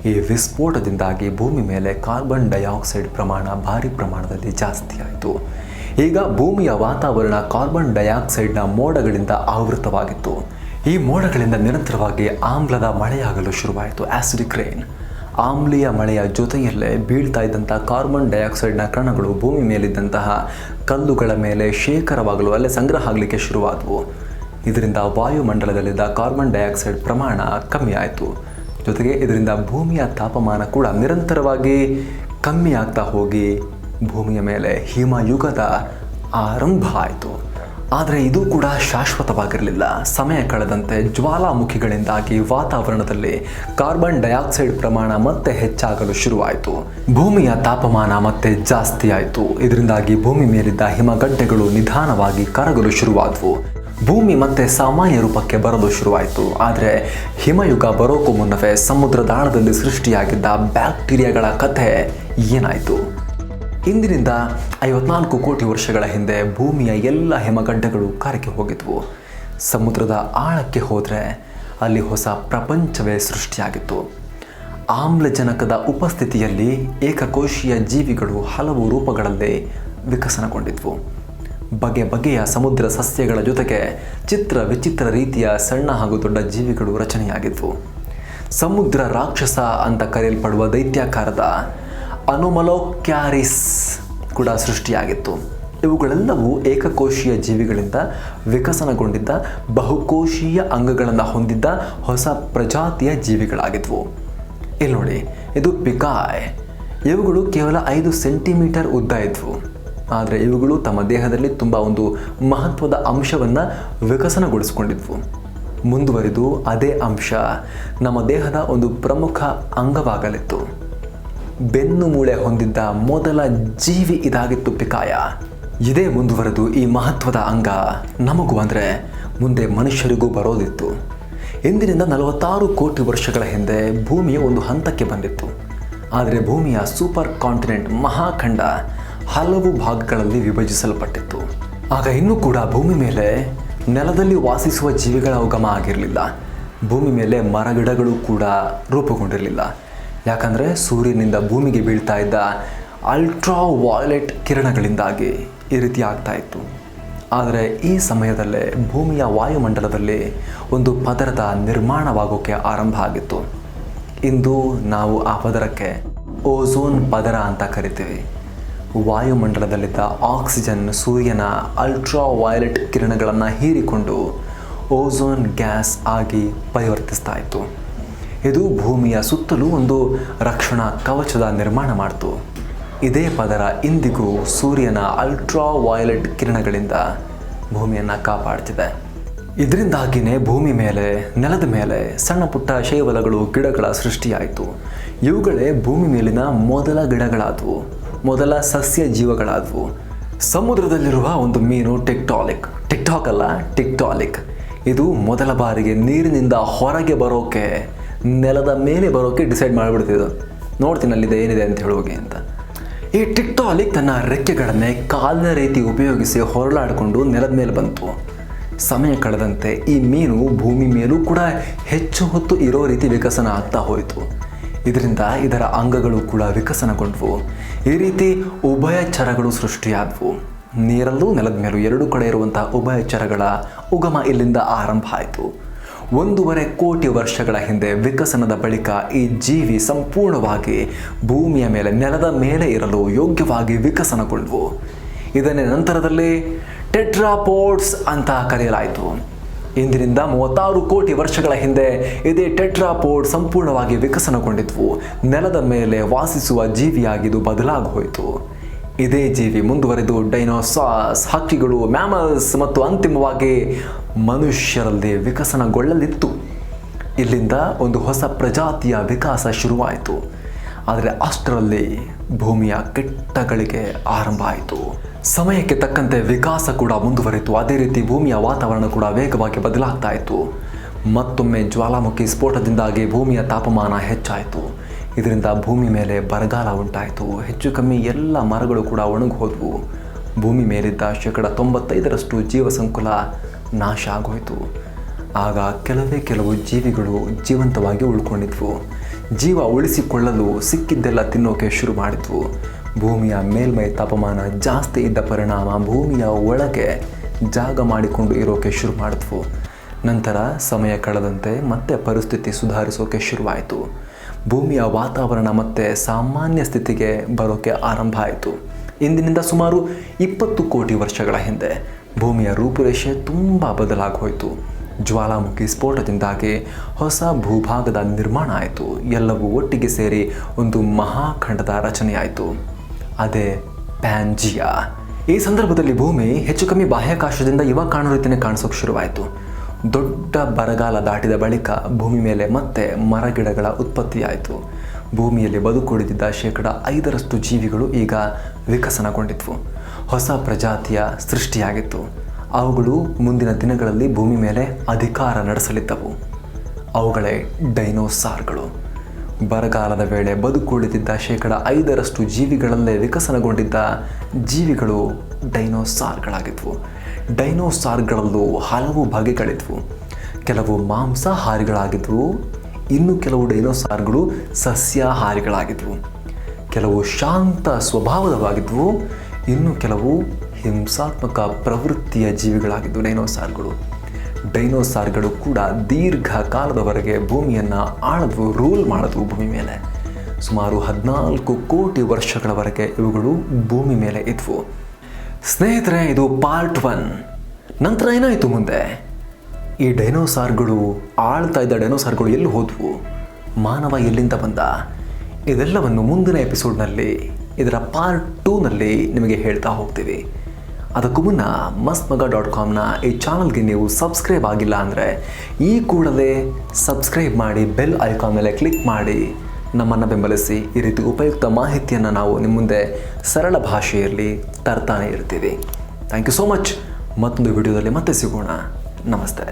ಈ ವಿಸ್ಫೋಟದಿಂದಾಗಿ ಭೂಮಿ ಮೇಲೆ ಕಾರ್ಬನ್ ಡೈಆಕ್ಸೈಡ್ ಪ್ರಮಾಣ ಭಾರಿ ಪ್ರಮಾಣದಲ್ಲಿ ಜಾಸ್ತಿ ಆಯಿತು. ಈಗ ಭೂಮಿಯ ವಾತಾವರಣ ಕಾರ್ಬನ್ ಡೈಆಕ್ಸೈಡ್ನ ಮೋಡಗಳಿಂದ ಆವೃತವಾಗಿತ್ತು. ಈ ಮೋಡಗಳಿಂದ ನಿರಂತರವಾಗಿ ಆಮ್ಲದ ಮಳೆಯಾಗಲು ಶುರುವಾಯಿತು, ಆಸಿಡಿಕ್ ರೈನ್. ಆಮ್ಲೀಯ ಮಳೆಯ ಜೊತೆಯಲ್ಲೇ ಬೀಳ್ತಾ ಇದ್ದಂಥ ಕಾರ್ಬನ್ ಡೈಆಕ್ಸೈಡ್ನ ಕಣಗಳು ಭೂಮಿ ಮೇಲಿದ್ದಂತಹ ಕಲ್ಲುಗಳ ಮೇಲೆ ಶೇಖರವಾಗಲು, ಅಲ್ಲೇ ಸಂಗ್ರಹ ಆಗಲಿಕ್ಕೆ ಶುರುವಾದವು. ಇದರಿಂದ ವಾಯುಮಂಡಲದಲ್ಲಿದ್ದ ಕಾರ್ಬನ್ ಡೈಆಕ್ಸೈಡ್ ಪ್ರಮಾಣ ಕಮ್ಮಿ ಆಯಿತು. ಜೊತೆಗೆ ಇದರಿಂದ ಭೂಮಿಯ ತಾಪಮಾನ ಕೂಡ ನಿರಂತರವಾಗಿ ಕಮ್ಮಿ ಆಗ್ತಾ ಹೋಗಿ ಭೂಮಿಯ ಮೇಲೆ ಹಿಮಯುಗದ ಆರಂಭ ಆಯಿತು. ಆದರೆ ಇದು ಕೂಡ ಶಾಶ್ವತವಾಗಿರಲಿಲ್ಲ. ಸಮಯ ಕಳೆದಂತೆ ಜ್ವಾಲಾಮುಖಿಗಳಿಂದಾಗಿ ವಾತಾವರಣದಲ್ಲಿ ಕಾರ್ಬನ್ ಡೈಆಕ್ಸೈಡ್ ಪ್ರಮಾಣ ಮತ್ತೆ ಹೆಚ್ಚಾಗಲು ಶುರುವಾಯಿತು. ಭೂಮಿಯ ತಾಪಮಾನ ಮತ್ತೆ ಜಾಸ್ತಿ ಆಯಿತು. ಇದರಿಂದಾಗಿ ಭೂಮಿ ಮೇಲಿದ್ದ ಹಿಮಗಡ್ಡೆಗಳು ನಿಧಾನವಾಗಿ ಕರಗಲು ಶುರುವಾದವು. ಭೂಮಿ ಮತ್ತೆ ಸಾಮಾನ್ಯ ರೂಪಕ್ಕೆ ಬರಲು ಶುರುವಾಯಿತು. ಆದರೆ ಹಿಮಯುಗ ಬರೋಕ್ಕೂ ಮುನ್ನವೇ ಸಮುದ್ರದಾಳದಲ್ಲಿ ಸೃಷ್ಟಿಯಾಗಿದ್ದ ಬ್ಯಾಕ್ಟೀರಿಯಾಗಳ ಕಥೆ ಏನಾಯಿತು? ಇಂದಿನಿಂದ 54 ಕೋಟಿ ವರ್ಷಗಳ ಹಿಂದೆ ಭೂಮಿಯ ಎಲ್ಲ ಹಿಮಗಡ್ಡೆಗಳು ಕರಗಿ ಹೋಗಿದ್ವು. ಸಮುದ್ರದ ಆಳಕ್ಕೆ ಹೋದರೆ ಅಲ್ಲಿ ಹೊಸ ಪ್ರಪಂಚವೇ ಸೃಷ್ಟಿಯಾಗಿತ್ತು. ಆಮ್ಲಜನಕದ ಉಪಸ್ಥಿತಿಯಲ್ಲಿ ಏಕಕೋಶೀಯ ಜೀವಿಗಳು ಹಲವು ರೂಪಗಳಲ್ಲಿ ವಿಕಸನಗೊಂಡಿದ್ವು. ಬಗೆ ಬಗೆಯ ಸಮುದ್ರ ಸಸ್ಯಗಳ ಜೊತೆಗೆ ಚಿತ್ರ ವಿಚಿತ್ರ ರೀತಿಯ ಸಣ್ಣ ಹಾಗೂ ದೊಡ್ಡ ಜೀವಿಗಳು ರಚನೆಯಾಗಿದ್ವು. ಸಮುದ್ರ ರಾಕ್ಷಸ ಅಂತ ಕರೆಯಲ್ಪಡುವ ದೈತ್ಯಾಕಾರದ ಅನೋಮಲೋಕ್ಯಾರಿಸ್ ಕೂಡ ಸೃಷ್ಟಿಯಾಗಿತ್ತು. ಇವುಗಳೆಲ್ಲವೂ ಏಕಕೋಶೀಯ ಜೀವಿಗಳಿಂದ ವಿಕಸನಗೊಂಡಿದ್ದ ಬಹುಕೋಶೀಯ ಅಂಗಗಳನ್ನು ಹೊಂದಿದ್ದ ಹೊಸ ಪ್ರಜಾತಿಯ ಜೀವಿಗಳಾಗಿದ್ವು. ಇಲ್ಲಿ ನೋಡಿ, ಇದು ಪಿಕಾಯ್. ಇವುಗಳು ಕೇವಲ 5 ಸೆಂಟಿಮೀಟರ್ ಉದ್ದ ಇದ್ವು. ಆದರೆ ಇವುಗಳು ತಮ್ಮ ದೇಹದಲ್ಲಿ ತುಂಬ ಒಂದು ಮಹತ್ವದ ಅಂಶವನ್ನು ವಿಕಸನಗೊಳಿಸಿಕೊಂಡಿದ್ವು. ಮುಂದುವರಿದು ಅದೇ ಅಂಶ ನಮ್ಮ ದೇಹದ ಒಂದು ಪ್ರಮುಖ ಅಂಗವಾಗಲಿತ್ತು. ಬೆನ್ನು ಮೂಳೆ ಹೊಂದಿದ್ದ ಮೊದಲ ಜೀವಿ ಇದಾಗಿತ್ತು ಪಿಕಾಯ. ಇದೇ ಮುಂದುವರೆದು ಈ ಮಹತ್ವದ ಅಂಗ ನಮಗೂ ಅಂದರೆ ಮುಂದೆ ಮನುಷ್ಯರಿಗೂ ಬರೋದಿತ್ತು. ಇಂದಿನಿಂದ 46 ಕೋಟಿ ವರ್ಷಗಳ ಹಿಂದೆ ಭೂಮಿಯ ಒಂದು ಹಂತಕ್ಕೆ ಬಂದಿತ್ತು. ಆದರೆ ಭೂಮಿಯ ಸೂಪರ್ ಕಾಂಟಿನೆಂಟ್ ಮಹಾಖಂಡ ಹಲವು ಭಾಗಗಳಲ್ಲಿ ವಿಭಜಿಸಲ್ಪಟ್ಟಿತ್ತು. ಆಗ ಇನ್ನೂ ಕೂಡ ಭೂಮಿ ಮೇಲೆ ನೆಲದಲ್ಲಿ ವಾಸಿಸುವ ಜೀವಿಗಳ ಉಗಮ ಆಗಿರಲಿಲ್ಲ. ಭೂಮಿ ಮೇಲೆ ಮರಗಿಡಗಳು ಕೂಡ ರೂಪುಗೊಂಡಿರಲಿಲ್ಲ. ಯಾಕಂದರೆ ಸೂರ್ಯನಿಂದ ಭೂಮಿಗೆ ಬೀಳ್ತಾ ಇದ್ದ ಅಲ್ಟ್ರಾ ವೈಲೆಟ್ ಕಿರಣಗಳಿಂದಾಗಿ ಈ ರೀತಿ ಆಗ್ತಾ ಇತ್ತು. ಆದರೆ ಈ ಸಮಯದಲ್ಲೇ ಭೂಮಿಯ ವಾಯುಮಂಡಲದಲ್ಲಿ ಒಂದು ಪದರದ ನಿರ್ಮಾಣವಾಗೋಕ್ಕೆ ಆರಂಭ ಆಗಿತ್ತು. ಇಂದು ನಾವು ಆ ಪದರಕ್ಕೆ ಓಝೋನ್ ಪದರ ಅಂತ ಕರಿತೀವಿ. ವಾಯುಮಂಡಲದಲ್ಲಿದ್ದ ಆಕ್ಸಿಜನ್ ಸೂರ್ಯನ ಅಲ್ಟ್ರಾ ವೈಲೆಟ್ ಕಿರಣಗಳನ್ನು ಹೀರಿಕೊಂಡು ಓಝೋನ್ ಗ್ಯಾಸ್ ಆಗಿ ಪರಿವರ್ತಿಸ್ತಾ ಇತ್ತು. ಇದು ಭೂಮಿಯ ಸುತ್ತಲೂ ಒಂದು ರಕ್ಷಣಾ ಕವಚದ ನಿರ್ಮಾಣ ಮಾಡಿತು. ಇದೇ ಪದರ ಇಂದಿಗೂ ಸೂರ್ಯನ ಅಲ್ಟ್ರಾ ವೈಲೆಟ್ ಕಿರಣಗಳಿಂದ ಭೂಮಿಯನ್ನು ಕಾಪಾಡ್ತಿದೆ. ಇದರಿಂದಾಗಿಯೇ ಭೂಮಿ ಮೇಲೆ, ನೆಲದ ಮೇಲೆ ಸಣ್ಣ ಪುಟ್ಟ ಶೈವಲಗಳು, ಗಿಡಗಳ ಸೃಷ್ಟಿಯಾಯಿತು. ಇವುಗಳೇ ಭೂಮಿ ಮೇಲಿನ ಮೊದಲ ಗಿಡಗಳಾದವು, ಮೊದಲ ಸಸ್ಯ ಜೀವಗಳಾದವು. ಸಮುದ್ರದಲ್ಲಿರುವ ಒಂದು ಮೀನು ಟಿಕ್ಟಾಲಿಕ್. ಇದು ಮೊದಲ ಬಾರಿಗೆ ನೀರಿನಿಂದ ಹೊರಗೆ ಬರೋಕೆ, ನೆಲದ ಮೇಲೆ ಬರೋಕೆ ಡಿಸೈಡ್ ಮಾಡಿಬಿಡ್ತಿದ್ದು. ನೋಡ್ತೀನಿ ಅಲ್ಲಿದೆ ಏನಿದೆ ಅಂತ ಹೇಳುವಾಗೆ ಅಂತ. ಈ ಟಿಕ್ಟಾಲಿಕ್ ತನ್ನ ರೆಕ್ಕೆಗಳನ್ನೇ ಕಾಲಿನ ರೀತಿ ಉಪಯೋಗಿಸಿ ಹೊರಳಾಡಿಕೊಂಡು ನೆಲದ ಮೇಲೆ ಬಂತು. ಸಮಯ ಕಳೆದಂತೆ ಈ ಮೀನು ಭೂಮಿ ಮೇಲೂ ಕೂಡ ಹೆಚ್ಚು ಹೊತ್ತು ಇರೋ ರೀತಿ ವಿಕಸನ ಆಗ್ತಾ ಹೋಯಿತು. ಇದರಿಂದ ಇದರ ಅಂಗಗಳು ಕೂಡ ವಿಕಸನಗೊಂಡವು. ಈ ರೀತಿ ಉಭಯಚರಗಳು ಸೃಷ್ಟಿಯಾದವು. ನೀರಲ್ಲೂ ನೆಲದ ಮೇಲೂ ಎರಡೂ ಕಡೆ ಇರುವಂತಹ ಉಭಯಚರಗಳ ಉಗಮ ಇಲ್ಲಿಂದ ಆರಂಭ ಆಯಿತು. 1.5 ಕೋಟಿ ವರ್ಷಗಳ ಹಿಂದೆ ವಿಕಸನದ ಬಳಿಕ ಈ ಜೀವಿ ಸಂಪೂರ್ಣವಾಗಿ ಭೂಮಿಯ ಮೇಲೆ, ನೆಲದ ಮೇಲೆ ಇರಲು ಯೋಗ್ಯವಾಗಿ ವಿಕಸನಗೊಂಡವು. ಇದನ್ನೇ ನಂತರದಲ್ಲಿ ಟೆಟ್ರಾಪೋಡ್ಸ್ ಅಂತ ಕರೆಯಲಾಯಿತು. ಇಂದಿನಿಂದ 36 ಕೋಟಿ ವರ್ಷಗಳ ಹಿಂದೆ ಇದೇ ಟೆಟ್ರಾಪೋಡ್ ಸಂಪೂರ್ಣವಾಗಿ ವಿಕಸನಗೊಂಡಿದ್ವು. ನೆಲದ ಮೇಲೆ ವಾಸಿಸುವ ಜೀವಿಯಾಗಿದ್ದು ಬದಲಾಗಿ ಹೋಯಿತು. ಇದೇ ಜೀವಿ ಮುಂದುವರೆದು ಡೈನೋಸಾರ್ಸ್, ಹಕ್ಕಿಗಳು, ಮ್ಯಾಮಲ್ಸ್ ಮತ್ತು ಅಂತಿಮವಾಗಿ ಮನುಷ್ಯರಲ್ಲಿ ವಿಕಸನಗೊಳ್ಳಲಿತ್ತು. ಇಲ್ಲಿಂದ ಒಂದು ಹೊಸ ಪ್ರಜಾತಿಯ ವಿಕಾಸ ಶುರುವಾಯಿತು. ಆದರೆ ಅಷ್ಟರಲ್ಲಿ ಭೂಮಿಯ ಕೆಟ್ಟಗಳಿಗೆ ಆರಂಭ ಆಯಿತು. ಸಮಯಕ್ಕೆ ತಕ್ಕಂತೆ ವಿಕಾಸ ಕೂಡ ಮುಂದುವರಿತು. ಅದೇ ರೀತಿ ಭೂಮಿಯ ವಾತಾವರಣ ಕೂಡ ವೇಗವಾಗಿ ಬದಲಾಗ್ತಾ ಇತ್ತು. ಮತ್ತೊಮ್ಮೆ ಜ್ವಾಲಾಮುಖಿ ಸ್ಫೋಟದಿಂದಾಗಿ ಭೂಮಿಯ ತಾಪಮಾನ ಹೆಚ್ಚಾಯಿತು. ಇದರಿಂದ ಭೂಮಿ ಮೇಲೆ ಬರಗಾಲ ಉಂಟಾಯಿತು. ಹೆಚ್ಚು ಕಮ್ಮಿ ಎಲ್ಲ ಮರಗಳು ಕೂಡ ಒಣಗಿ ಹೋದವು. ಭೂಮಿ ಮೇಲಿದ್ದ 95% ಜೀವಸಂಕುಲ ನಾಶ ಆಗೋಯಿತು. ಆಗ ಕೆಲವು ಜೀವಿಗಳು ಜೀವಂತವಾಗಿ ಉಳ್ಕೊಂಡಿದ್ವು. ಜೀವ ಉಳಿಸಿಕೊಳ್ಳಲು ಸಿಕ್ಕಿದ್ದೆಲ್ಲ ತಿನ್ನೋಕೆ ಶುರು ಮಾಡಿದ್ವು. ಭೂಮಿಯ ಮೇಲ್ಮೈ ತಾಪಮಾನ ಜಾಸ್ತಿ ಇದ್ದ ಪರಿಣಾಮ ಭೂಮಿಯ ಒಳಗೆ ಜಾಗ ಮಾಡಿಕೊಂಡು ಇರೋಕೆ ಶುರು ಮಾಡಿದ್ವು. ನಂತರ ಸಮಯ ಕಳೆದಂತೆ ಮತ್ತೆ ಪರಿಸ್ಥಿತಿ ಸುಧಾರಿಸೋಕೆ ಶುರುವಾಯಿತು. ಭೂಮಿಯ ವಾತಾವರಣ ಮತ್ತೆ ಸಾಮಾನ್ಯ ಸ್ಥಿತಿಗೆ ಬರೋಕೆ ಆರಂಭ ಆಯಿತು. ಇಂದಿನಿಂದ ಸುಮಾರು 20 ಕೋಟಿ ವರ್ಷಗಳ ಹಿಂದೆ ಭೂಮಿಯ ರೂಪುರೇಷೆ ತುಂಬ ಬದಲಾಗಿ ಹೋಯಿತು. ಜ್ವಾಲಾಮುಖಿ ಸ್ಫೋಟದಿಂದಾಗಿ ಹೊಸ ಭೂಭಾಗದ ನಿರ್ಮಾಣ ಆಯಿತು. ಎಲ್ಲವೂ ಒಟ್ಟಿಗೆ ಸೇರಿ ಒಂದು ಮಹಾಖಂಡದ ರಚನೆಯಾಯಿತು. ಅದೇ ಪ್ಯಾಂಜಿಯಾ. ಈ ಸಂದರ್ಭದಲ್ಲಿ ಭೂಮಿ ಹೆಚ್ಚು ಕಮ್ಮಿ ಬಾಹ್ಯಾಕಾಶದಿಂದ ಇವಾಗ ಕಾಣೋ ರೀತಿಯೇ ಕಾಣಿಸೋಕೆ ಶುರುವಾಯಿತು. ದೊಡ್ಡ ಬರಗಾಲ ದಾಟಿದ ಬಳಿಕ ಭೂಮಿ ಮೇಲೆ ಮತ್ತೆ ಮರಗಿಡಗಳ ಉತ್ಪತ್ತಿಯಾಯಿತು. ಭೂಮಿಯಲ್ಲಿ ಬದುಕುಳಿದಿದ್ದ 5% ಜೀವಿಗಳು ಈಗ ವಿಕಸನಗೊಂಡಿದ್ವು. ಹೊಸ ಪ್ರಜಾತಿಯ ಸೃಷ್ಟಿಯಾಗಿತ್ತು. ಅವುಗಳು ಮುಂದಿನ ದಿನಗಳಲ್ಲಿ ಭೂಮಿ ಮೇಲೆ ಅಧಿಕಾರ ನಡೆಸಲಿದ್ದವು. ಅವುಗಳೇ ಡೈನೋಸಾರ್ಗಳು. ಬರಗಾಲದ ವೇಳೆ ಬದುಕುಳಿದಿದ್ದ 5% ಜೀವಿಗಳಲ್ಲೇ ವಿಕಸನಗೊಂಡಿದ್ದ ಜೀವಿಗಳು ಡೈನೋಸಾರ್ಗಳಾಗಿದ್ವು. ಡೈನೋಸಾರ್ಗಳಲ್ಲೂ ಹಲವು ಬಗೆಗಳಿದ್ವು. ಕೆಲವು ಮಾಂಸಾಹಾರಿಗಳಾಗಿದ್ವು, ಇನ್ನು ಕೆಲವು ಡೈನೋಸಾರ್ಗಳು ಸಸ್ಯಾಹಾರಿಗಳಾಗಿದ್ವು. ಕೆಲವು ಶಾಂತ ಸ್ವಭಾವದವಾಗಿದ್ವು, ಇನ್ನು ಕೆಲವು ಹಿಂಸಾತ್ಮಕ ಪ್ರವೃತ್ತಿಯ ಜೀವಿಗಳಾಗಿದ್ವು ಡೈನೋಸಾರ್ಗಳು. ಡೈನೋಸಾರ್ಗಳು ಕೂಡ ದೀರ್ಘಕಾಲದವರೆಗೆ ಭೂಮಿಯನ್ನು ಆಳಿದ್ವು, ರೂಲ್ ಮಾಡಿದ್ವು ಭೂಮಿ ಮೇಲೆ. ಸುಮಾರು 14 ಕೋಟಿ ವರ್ಷಗಳವರೆಗೆ ಇವುಗಳು ಭೂಮಿ ಮೇಲೆ ಇದ್ವು. ಸ್ನೇಹಿತರೆ, ಇದು ಪಾರ್ಟ್ 1. ನಂತರ ಏನಾಯಿತು ಮುಂದೆ? ಈ ಡೈನೋಸಾರ್ಗಳು ಆಳ್ತಾ ಇದ್ದ ಡೈನೋಸಾರ್ಗಳು ಎಲ್ಲಿ ಹೋದ್ವು? ಮಾನವ ಎಲ್ಲಿಂದ ಬಂದ? ಇದೆಲ್ಲವನ್ನು ಮುಂದಿನ ಎಪಿಸೋಡ್ನಲ್ಲಿ, ಇದರ ಪಾರ್ಟ್ 2ನಲ್ಲಿ ನಿಮಗೆ ಹೇಳ್ತಾ ಹೋಗ್ತೀವಿ. ಅದಕ್ಕೂ ಮುನ್ನ mastmaga.comನ ಈ ಚಾನಲ್ಗೆ ನೀವು ಸಬ್ಸ್ಕ್ರೈಬ್ ಆಗಿಲ್ಲ ಅಂದರೆ ಈ ಕೂಡಲೇ ಸಬ್ಸ್ಕ್ರೈಬ್ ಮಾಡಿ, ಬೆಲ್ ಐಕಾನ್ ಮೇಲೆ ಕ್ಲಿಕ್ ಮಾಡಿ ನಮ್ಮನ್ನು ಬೆಂಬಲಿಸಿ. ಈ ರೀತಿ ಉಪಯುಕ್ತ ಮಾಹಿತಿಯನ್ನು ನಾವು ನಿಮ್ಮ ಮುಂದೆ ಸರಳ ಭಾಷೆಯಲ್ಲಿ ತರ್ತಾನೆ ಇರ್ತೀವಿ. Thank you so much. ಮತ್ತೊಂದು ವಿಡಿಯೋದಲ್ಲಿ ಮತ್ತೆ ಸಿಗೋಣ. ನಮಸ್ತೆ.